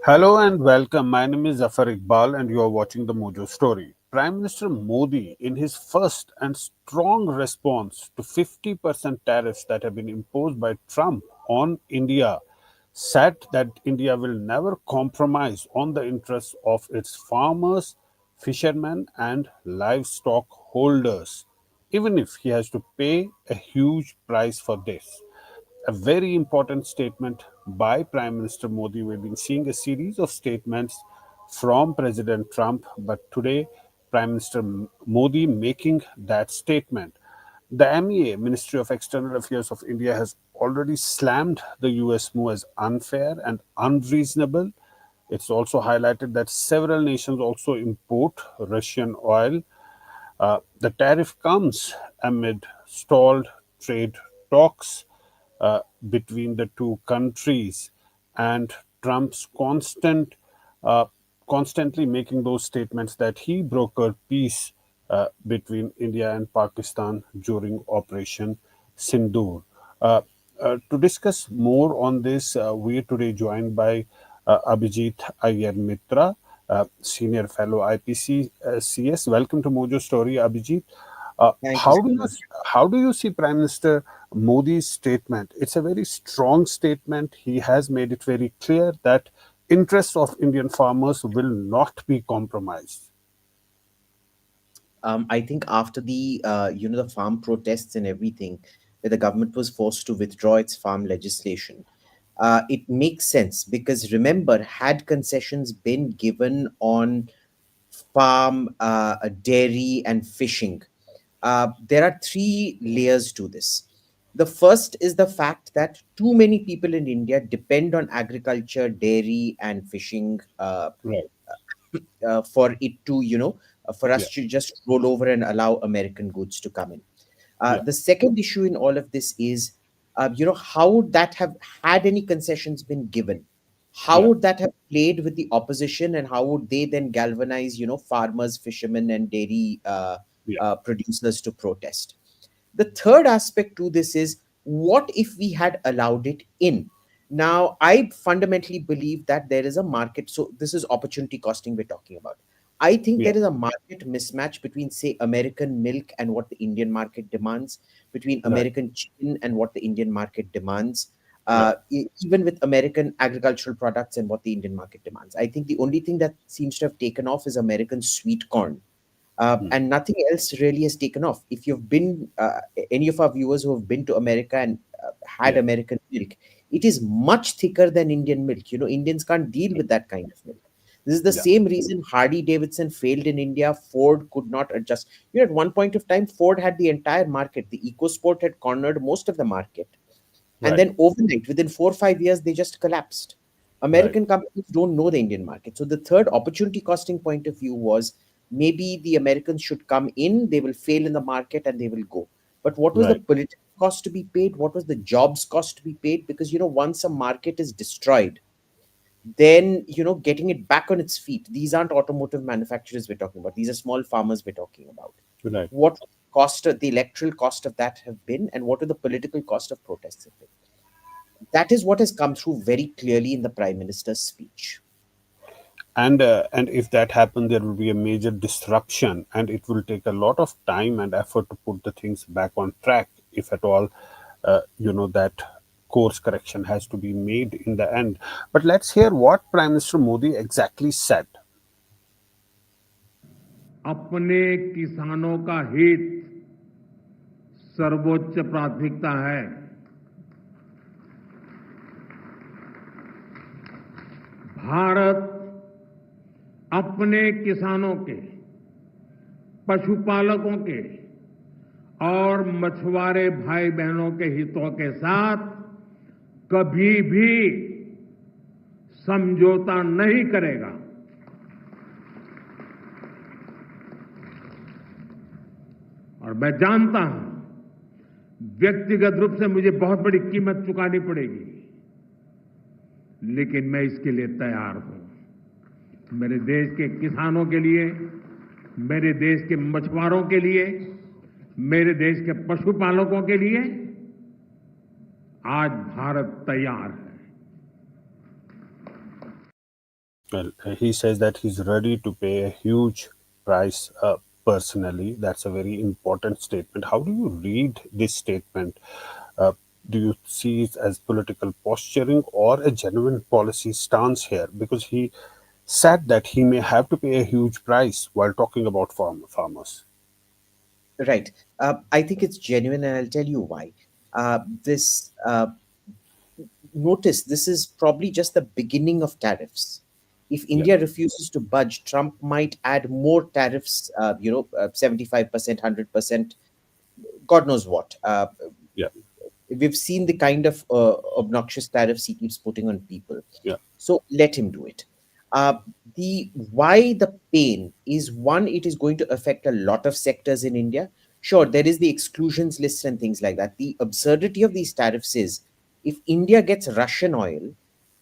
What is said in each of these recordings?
Hello and welcome. My name is Zaffar Iqbal, and you are watching the Mojo Story. Prime Minister Modi, in his first and strong response to 50% tariffs that have been imposed by Trump on India, said that India will never compromise on the interests of its farmers, fishermen, and livestock holders, even if he has to pay a huge price for this. A very important statement by Prime Minister Modi. We've been seeing a series of statements from President Trump, but today, Prime Minister Modi making that statement. The MEA, Ministry of External Affairs of India, has already slammed the US move as unfair and unreasonable. It's also highlighted that several nations also import Russian oil. The tariff comes amid stalled trade talks between the two countries, and Trump's uh, constantly making those statements that he brokered peace between India and Pakistan during Operation Sindoor. Uh, to discuss more on this, we are today joined by Abhijit Iyer Mitra, Senior Fellow IPC CS. Welcome to Mojo Story, Abhijit. Uh, Thank you how so do you much. how do you see Prime Minister Modi's statement? It's a very strong statement. He has made it very clear that interests of Indian farmers will not be compromised. I think after the farm protests and everything, where the government was forced to withdraw its farm legislation, it makes sense because remember, had concessions been given on farm, dairy, and fishing, there are three layers to this. The first is the fact that too many people in India depend on agriculture, dairy, and fishing Right. for it to, for Yeah. us to just roll over and allow American goods to come in. Yeah. The second issue in all of this is, how would that have had any concessions been given? How Yeah. would that have played with the opposition, and how would they then galvanize, farmers, fishermen, and dairy Yeah. producers to protest? The third aspect to this is, what if we had allowed it in? Now, I fundamentally believe that there is a market. So, this is opportunity costing we're talking about. I think Yeah. there is a market mismatch between, say, American milk and what the Indian market demands, between Right. American chicken and what the Indian market demands, Right. even with American agricultural products and what the Indian market demands. I think the only thing that seems to have taken off is American sweet corn, Mm. and nothing else really has taken off. If you've been, any of our viewers who have been to America and had Yeah. American milk, it is much thicker than Indian milk. Indians can't deal with that kind of milk. This is the Yeah. same reason Harley Davidson failed in India. Ford could not adjust. At one point of time, Ford had the entire market. The EcoSport had cornered most of the market. And Right. then overnight, within 4 or 5 years, they just collapsed. Right. American companies don't know the Indian market. So the third opportunity costing point of view was, maybe the Americans should come in, they will fail in the market and they will go. But what was the Right. political cost to be paid? What was the jobs cost to be paid? Because once a market is destroyed, then getting it back on its feet. These aren't automotive manufacturers we're talking about. These are small farmers we're talking about. Right. What cost the electoral cost of that have been, and what are the political cost of protests have been? That is what has come through very clearly in the Prime Minister's speech. And if that happens, there will be a major disruption, and it will take a lot of time and effort to put the things back on track, if at all. That course correction has to be made in the end. But let's hear what Prime Minister Modi exactly said. अपने किसानों का हित सर्वोच्च प्राथमिकता है। भारत अपने किसानों के, पशुपालकों के और मछुआरे भाई बहनों के हितों के साथ कभी भी समझौता नहीं करेगा। और मैं जानता हूं, व्यक्तिगत रूप से मुझे बहुत बड़ी कीमत चुकानी पड़ेगी, लेकिन मैं इसके लिए तैयार हूं। मेरे देश के किसानों के लिए, मेरे देश के मछुआरों के लिए, मेरे देश के पशुपालकों के लिए आज भारत तैयार है। Well, he says that he's ready to pay a huge price personally. That's a very important statement. How do you read this statement? Uh, do you see it as political posturing or a genuine policy stance here? Because he said that he may have to pay a huge price while talking about farmers. Right. I think it's genuine, and I'll tell you why. This Notice this is probably just the beginning of tariffs. If Yeah, India refuses to budge, Trump might add more tariffs. 75%, 100%, God knows what. yeah, We've seen the kind of obnoxious tariffs he keeps putting on people. yeah, So let him do it. Uh, the Why the pain is, one, it is going to affect a lot of sectors in India. Sure, there is the exclusions list and things like that. The absurdity of these tariffs is, if India gets Russian oil,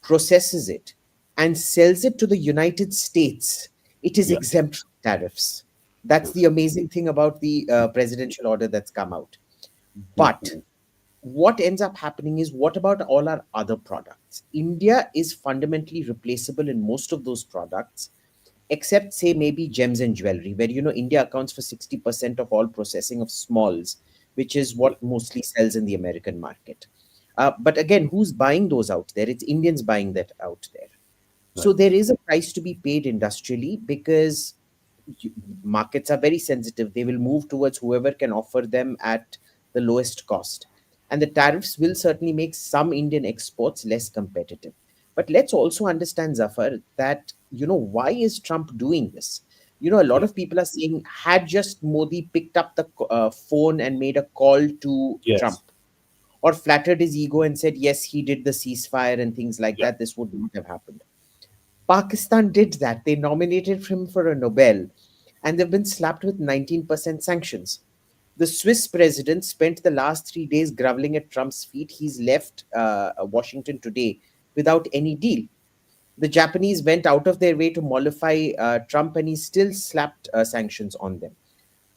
processes it, and sells it to the United States, it is yeah, exempt from tariffs. That's the amazing thing about the presidential order that's come out. But mhm, what ends up happening is, what about all our other products? India is fundamentally replaceable in most of those products, except say maybe gems and jewelry, where India accounts for 60% of all processing of smalls, which is yeah, what mostly sells in the American market. But again, who's buying those out there? It's Indians buying that out there. right, So there is a price to be paid industrially, because you- markets are very sensitive. They will move towards whoever can offer them at the lowest cost. And the tariffs will certainly make some Indian exports less competitive. But let's also understand, Zafar, that, why is Trump doing this? A lot yeah, of people are saying, had just Modi picked up the phone and made a call to Trump, yes, or flattered his ego and said, yes, he did the ceasefire and things like yeah, that, this would not have happened. Pakistan did that. They nominated him for a Nobel, and they've been slapped with 19% sanctions. The Swiss president spent the last 3 days groveling at Trump's feet. He's left Washington today without any deal. The Japanese went out of their way to mollify Trump, and he still slapped sanctions on them.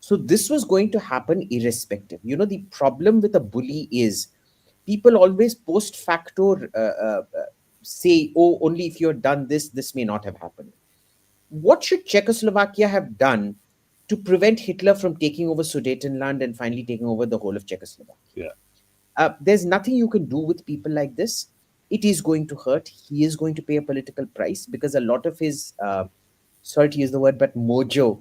So this was going to happen irrespective. The problem with a bully is, people always post facto say, oh, only if you had done this, this may not have happened. What should Czechoslovakia have done to prevent Hitler from taking over Sudetenland and finally taking over the whole of Czechoslovakia? yeah, There's nothing you can do with people like this. It is going to hurt. He is going to pay a political price, because a lot of his, sorry to use the word, but mojo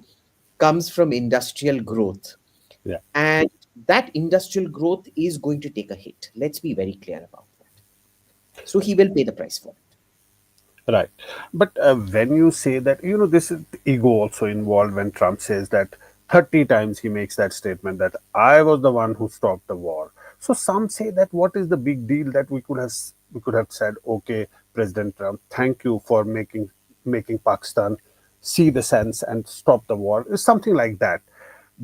comes from industrial growth. yeah. And that industrial growth is going to take a hit. Let's be very clear about that. So he will pay the price for it. Right. But when you say that, this is ego also involved when Trump says that 30 times he makes that statement that I was the one who stopped the war. So some say that what is the big deal that we could have said, okay, President Trump, thank you for making Pakistan see the sense and stop the war. It's something like that.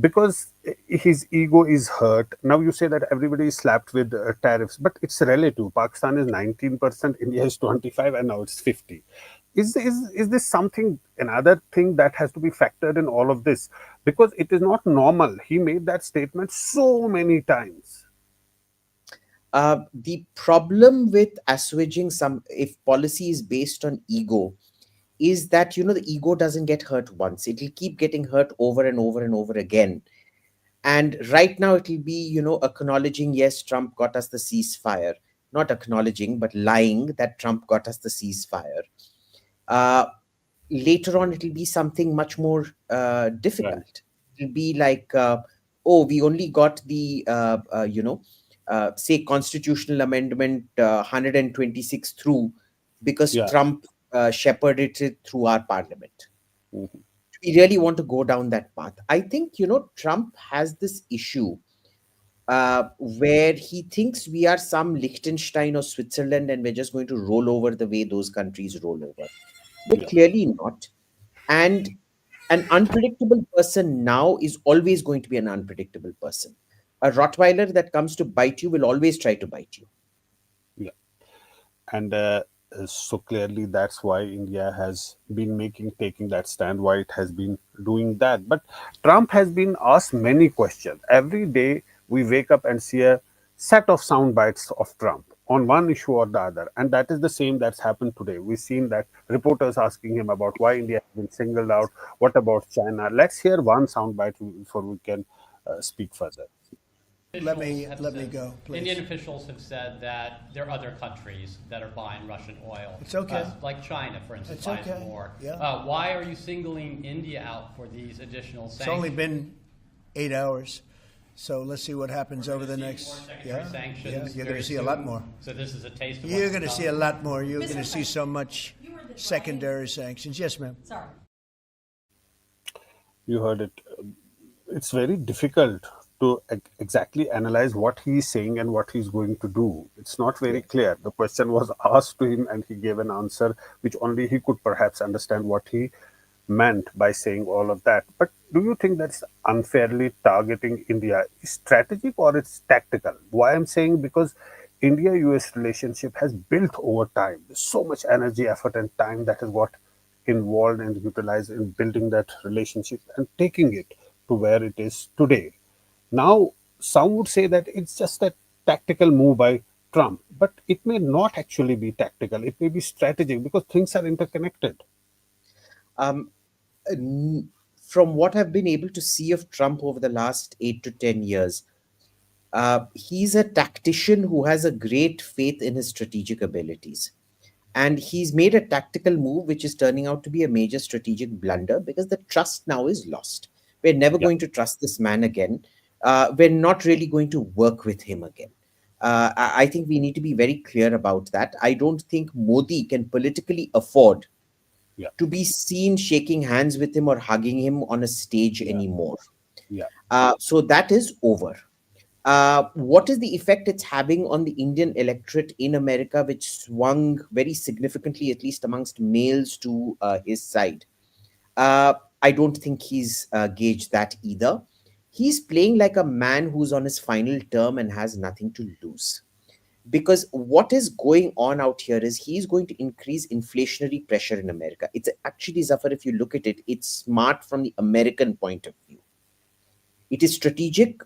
Because his ego is hurt. Now you say that everybody is slapped with tariffs, but it's relative. Pakistan is 19%, India is 25, and now it's 50. Is this something, another thing that has to be factored in all of this? Because it is not normal. He made that statement so many times. The problem with assuaging some, if policy is based on ego, is that the ego doesn't get hurt once. It'll keep getting hurt over and over and over again. And right now it'll be, acknowledging, yes, Trump got us the ceasefire. Not acknowledging, but lying that Trump got us the ceasefire. Uh, Later on, it'll be something much more Right. difficult. It'll be like, oh, we only got the, say, constitutional amendment 126 through, because Yeah. Trump shepherded it through our parliament. Mhm. We really want to go down that path. I think, Trump has this issue where he thinks we are some Liechtenstein or Switzerland, and we're just going to roll over the way those countries roll over. We're Yeah. clearly not. And an unpredictable person now is always going to be an unpredictable person. A Rottweiler that comes to bite you will always try to bite you. Yeah. And so clearly that's why India has been taking that stand, why it has been doing that. But Trump has been asked many questions every day. We wake up and see a set of sound bites of Trump on one issue or the other. And that is the same that's happened today. We've seen that reporters asking him about why India has been singled out. What about China? Let's hear one soundbite before we can speak further. Let me go, please. Indian officials have said that there are other countries that are buying Russian oil. It's okay. Like China, for instance, It's buys okay. more. Yeah. Why are you singling India out for these additional sanctions? It's only been 8 hours, so let's see what happens over the More next. secondary sanctions You're going very to see a lot soon. more. So this is a taste of You're what's going to to see a come. lot more. You're Mr. going to see so much You heard the secondary sanctions. Yes, ma'am. Sorry. You heard it. It's very difficult to exactly analyze what he's saying and what he's going to do. It's not very clear. The question was asked to him, and he gave an answer which only he could perhaps understand what he meant by saying all of that. But do you think that's unfairly targeting India? Is strategic or it's tactical? Why I'm saying, because India-US relationship has built over time. There's so much energy, effort, and time that has got involved and utilized in building that relationship and taking it to where it is today. Now, some would say that it's just a tactical move by Trump, but it may not actually be tactical. It may be strategic because things are interconnected. Um, from what I've been able to see of Trump over the last 8 to 10 years, he's a tactician who has a great faith in his strategic abilities. And he's made a tactical move, which is turning out to be a major strategic blunder because the trust now is lost. We're never Yeah. going to trust this man again. We're not really going to work with him again. I think we need to be very clear about that. I don't think Modi can politically afford Yeah. to be seen shaking hands with him or hugging him on a stage Yeah. anymore. Yeah. So that is over. What is the effect it's having on the Indian electorate in America, which swung very significantly, at least amongst males, to his side? I don't think he's gauged that either. He's playing like a man who's on his final term and has nothing to lose. Because what is going on out here is he's going to increase inflationary pressure in America. It's actually, Zaffar, if you look at it, it's smart from the American point of view. It is strategic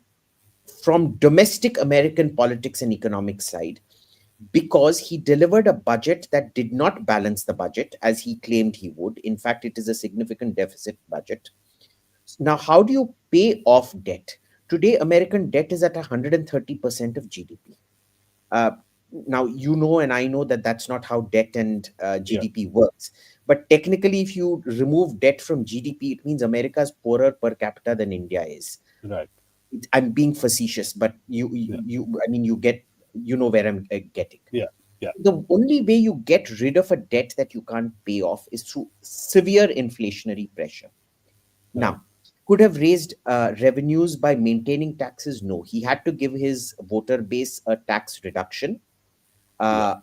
from domestic American politics and economic side because he delivered a budget that did not balance the budget as he claimed he would. In fact, it is a significant deficit budget. Now, how do you pay off debt? Today, American debt is at 130% of GDP. Uh, Now, you know, and I know that that's not how debt and Yeah. GDP works. But technically, if you remove debt from GDP, it means America is poorer per capita than India is. Right. I'm being facetious, but Yeah. I mean, you know where I'm getting. Yeah. Yeah. The only way you get rid of a debt that you can't pay off is through severe inflationary pressure. Right. Now, could have raised revenues by maintaining taxes? No, he had to give his voter base a tax reduction, Yeah. uh,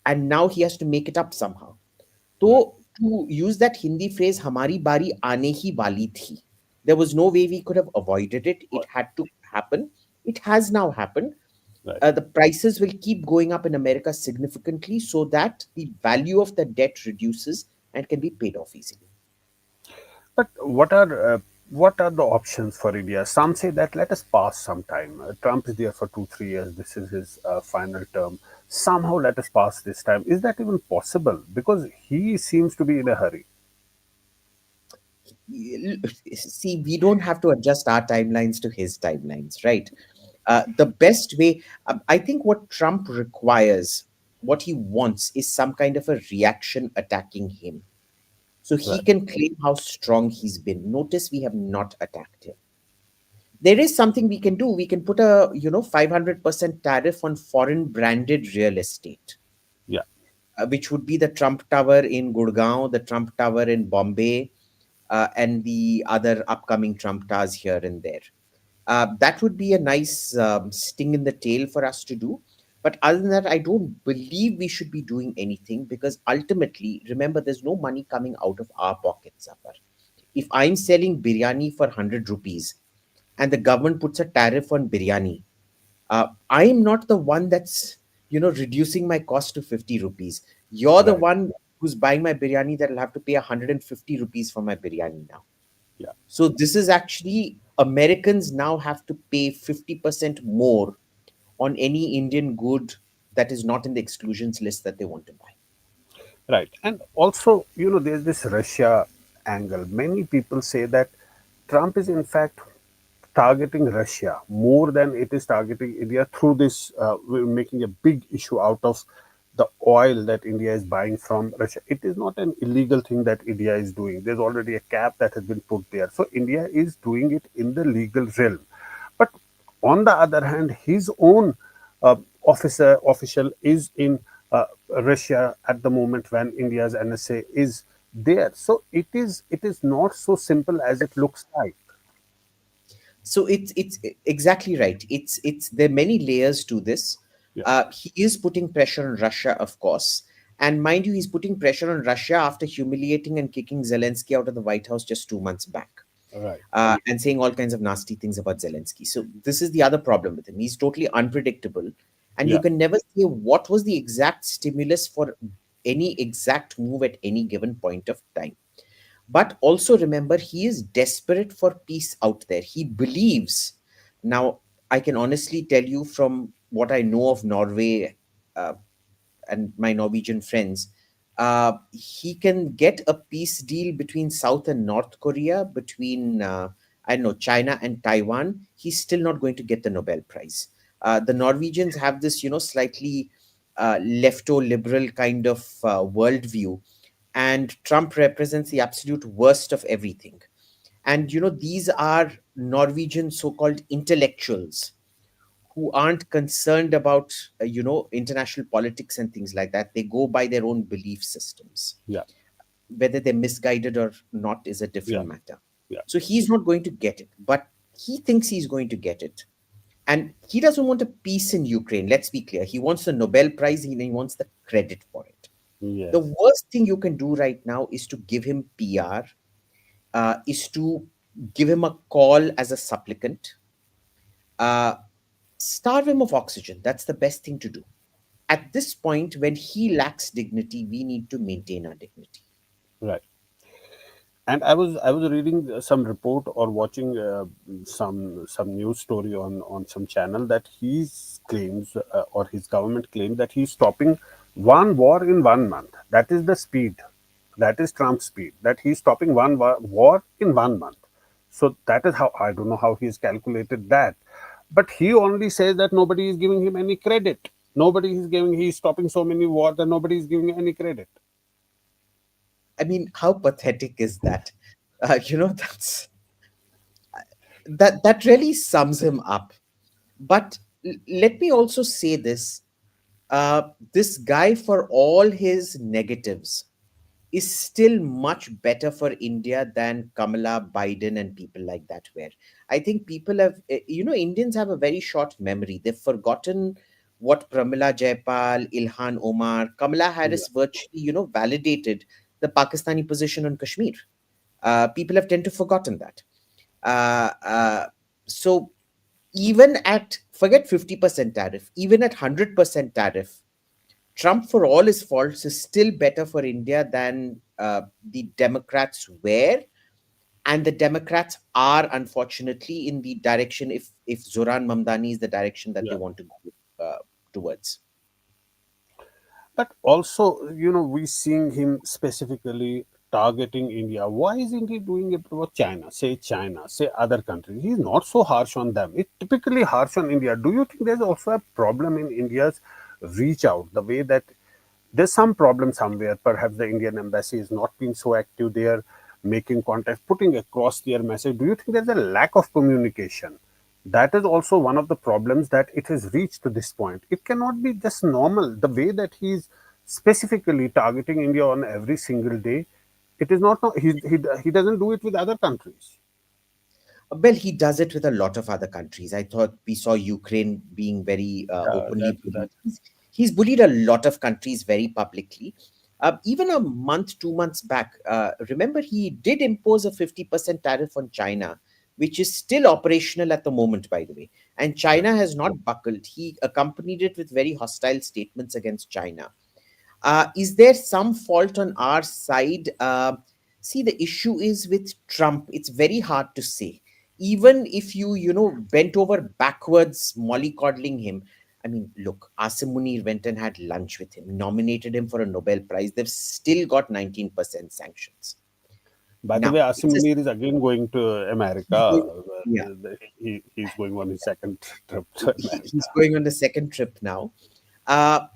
and now he has to make it up somehow. Right. So, to use that Hindi phrase, "Hamari bari aane hi wali thi." There was no way we could have avoided it. It had to happen. It has now happened. Right. The prices will keep going up in America significantly so that the value of the debt reduces and can be paid off easily. But what are the options for India? Some say that let us pass some time. Trump is there for 2 3 years. This is his final term. Somehow let us pass this time. Is that even possible? Because he seems to be in a hurry. See, we don't have to adjust our timelines to his timelines, right? The best way, I think what Trump requires, what he wants, is some kind of a reaction attacking him. So he Right. can claim how strong he's been. Notice we have not attacked him. There is something we can do. We can put a 500% tariff on foreign branded real estate, Yeah. which would be the Trump Tower in Gurgaon, the Trump Tower in Bombay, and the other upcoming Trump towers here and there. That would be a nice sting in the tail for us to do. But other than that, I don't believe we should be doing anything because ultimately, remember, there's no money coming out of our pockets, Zaffar. If I'm selling biryani for 100 rupees and the government puts a tariff on biryani, I'm not the one that's reducing my cost to 50 rupees. You're the Right. one who's buying my biryani that'll have to pay 150 rupees for my biryani now. Yeah. So this is actually Americans now have to pay 50% more on any Indian good that is not in the exclusions list that they want to buy. Right. And also, there's this Russia angle. Many people say that Trump is, in fact, targeting Russia more than it is targeting India through this, we're making a big issue out of the oil that India is buying from Russia. It is not an illegal thing that India is doing. There's already a cap that has been put there. So India is doing it in the legal realm. But on the other hand, his own uh, official is in Russia at the moment when India's NSA is there. So it is not so simple as it looks like. So it's exactly right. It's there are many layers to this. Yeah. He is putting pressure on Russia, of course, and mind you, he's putting pressure on Russia after humiliating and kicking Zelensky out of the White House just 2 months back, Right. and saying all kinds of nasty things about Zelensky. So this is the other problem with him. He's totally unpredictable, and you Yeah. can never say what was the exact stimulus for any exact move at any given point of time. But also remember, he is desperate for peace out there. He believes. Now, I can honestly tell you from what I know of Norway, uh, and my Norwegian friends, he can get a peace deal between South and North Korea, between, I don't know, China and Taiwan. He's still not going to get the Nobel Prize. The Norwegians have this, slightly lefto-liberal kind of worldview, and Trump represents the absolute worst of everything. And these are Norwegian so-called intellectuals who aren't concerned about international politics and things like that. They go by their own belief systems. Yeah. Whether they're misguided or not is a Yeah. different matter. Yeah. So he's not going to get it, but he thinks he's going to get it. And he doesn't want a peace in Ukraine. Let's be clear. He wants the Nobel Prize, and he wants the credit for it. Yes. The worst thing you can do right now is to give him PR, is to give him a call as a supplicant, uh, starve him of oxygen. That's the best thing to do. At this point, when he lacks dignity, we need to maintain our dignity. Right. And I was reading some report or watching some news story on some channel that he claims or his government claims that he's stopping one war in 1 month. That is the speed. That is Trump's speed. That he's stopping one war in 1 month. So that is how I don't know how he's calculated that. But he only says that nobody is giving him any credit. Nobody is giving. He's stopping so many wars that nobody is giving any credit. I mean, how pathetic is that? That's that really sums him up. But let me also say this: this guy, for all his negatives, is still much better for India than Kamala, Biden, and people like that were. I think people have, Indians have a very short memory. They've forgotten what Pramila Jayapal, Ilhan Omar, Kamala Yeah. Harris virtually, validated the Pakistani position on Kashmir. People have tend to forgotten that. So even at, forget 50% tariff, even at 100% tariff, Trump, for all his faults, is still better for India than the Democrats were, and the Democrats are, unfortunately, in the direction, if Zoran Mamdani is the direction that they Yeah. want to go towards. But also, we seeing him specifically targeting India. Why isn't he doing it about China, say other countries? He's not so harsh on them. It's typically harsh on India. Do you think there's also a problem in India's reach out? The way that there's some problem somewhere. Perhaps the Indian embassy is not being so active there, making contact, putting across their message. Do you think there's a lack of communication? That is also one of the problems that it has reached to this point. It cannot be just normal. The way that he's specifically targeting India on every single day, it is not. He doesn't do it with other countries. Well, he does it with a lot of other countries. I thought we saw Ukraine being very openly bullied. He's bullied a lot of countries very publicly. Even a month, 2 months back, remember, he did impose a 50% tariff on China, which is still operational at the moment, by the way. And Right. China has not buckled. He accompanied it with very hostile statements against China. Is there some fault on our side? See, the issue is with Trump. It's very hard to say. Even if you bent over backwards, mollycoddling him, I mean, look, Asim Munir went and had lunch with him, nominated him for a Nobel Prize. They've still got 19% sanctions. By the way, Now, Asim Munir is again going to America. he's going, yeah, He's going on his second trip to he's America. going on the second trip now. Uh,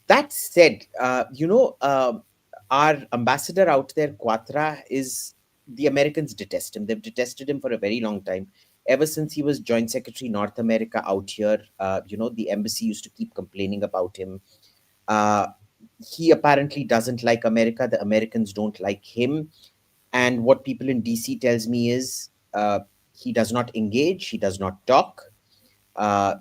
that said, our ambassador out there, Quatra, is the Americans detest him. They've detested him for a very long time. Ever since he was Joint Secretary North America out here, the embassy used to keep complaining about him. Uh, he apparently doesn't like America. The Americans don't like him. And what people in DC tells me is he does not engage, he does not talk,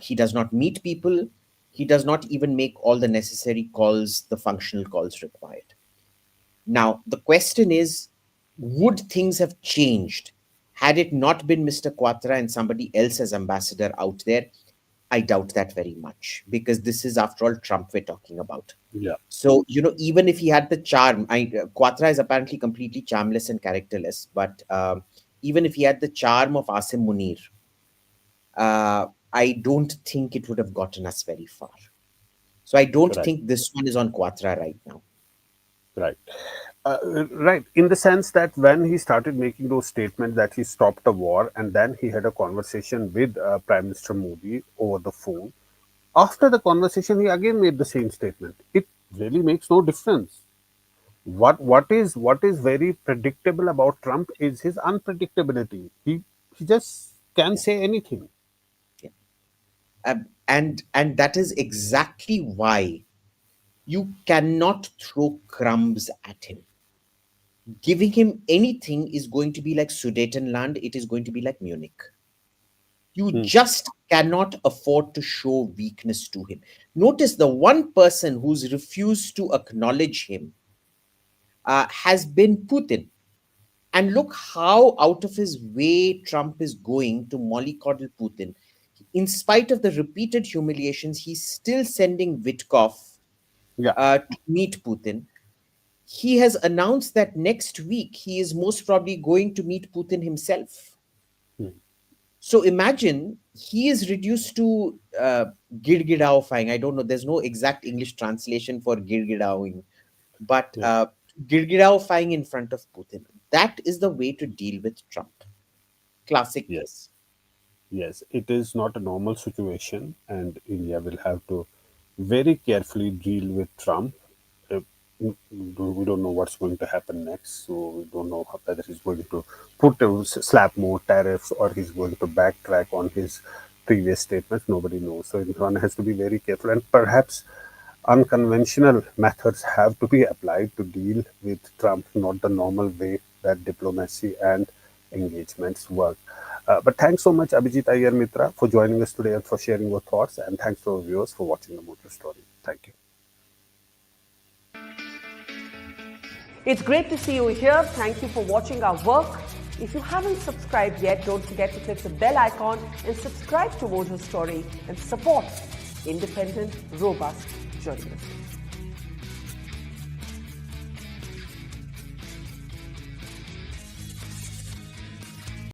he does not meet people, he does not even make all the necessary calls, the functional calls required. Now, the question is, would things have changed had it not been Mr. Quatra and somebody else as ambassador out there? I doubt that very much, because this is, after all, Trump we're talking about. Yeah, So, even if he had the charm, Quatra is apparently completely charmless and characterless, but even if he had the charm of Asim Munir, I don't think it would have gotten us very far. So I don't right. think this one is on Quatra right now. Right. Right. In the sense that when he started making those statements that he stopped the war and then he had a conversation with Prime Minister Modi over the phone, after the conversation, he again made the same statement. It really makes no difference. What is very predictable about Trump is his unpredictability. He just can Yeah. say anything. Yeah. And that is exactly why you cannot throw crumbs at him. Giving him anything is going to be like Sudetenland, it is going to be like Munich. You Hmm. just cannot afford to show weakness to him. Notice the one person who's refused to acknowledge him has been Putin. And look how out of his way Trump is going to mollycoddle Putin. In spite of the repeated humiliations, he's still sending Witkov Yeah. to meet Putin. He has announced that next week he is most probably going to meet Putin himself. Hmm. So imagine he is reduced to girgidaofying. I don't know. There's no exact English translation for girgidaoing, but Yeah. girgidaofying in front of Putin. That is the way to deal with Trump. Classic Yes. case. Yes. It is not a normal situation, and India will have to very carefully deal with Trump. Uh, we don't know what's going to happen next, so we don't know whether he's going to slap more tariffs or he's going to backtrack on his previous statements. Nobody knows. So one has to be very careful, and perhaps unconventional methods have to be applied to deal with Trump, not the normal way that diplomacy and engagements work. But thanks so much, Abhijit, Iyer, Mitra, for joining us today and for sharing your thoughts. And thanks to our viewers for watching the Motor Story. Thank you. It's great to see you here. Thank you for watching our work. If you haven't subscribed yet, don't forget to click the bell icon and subscribe to Motor Story and support independent, robust journalism.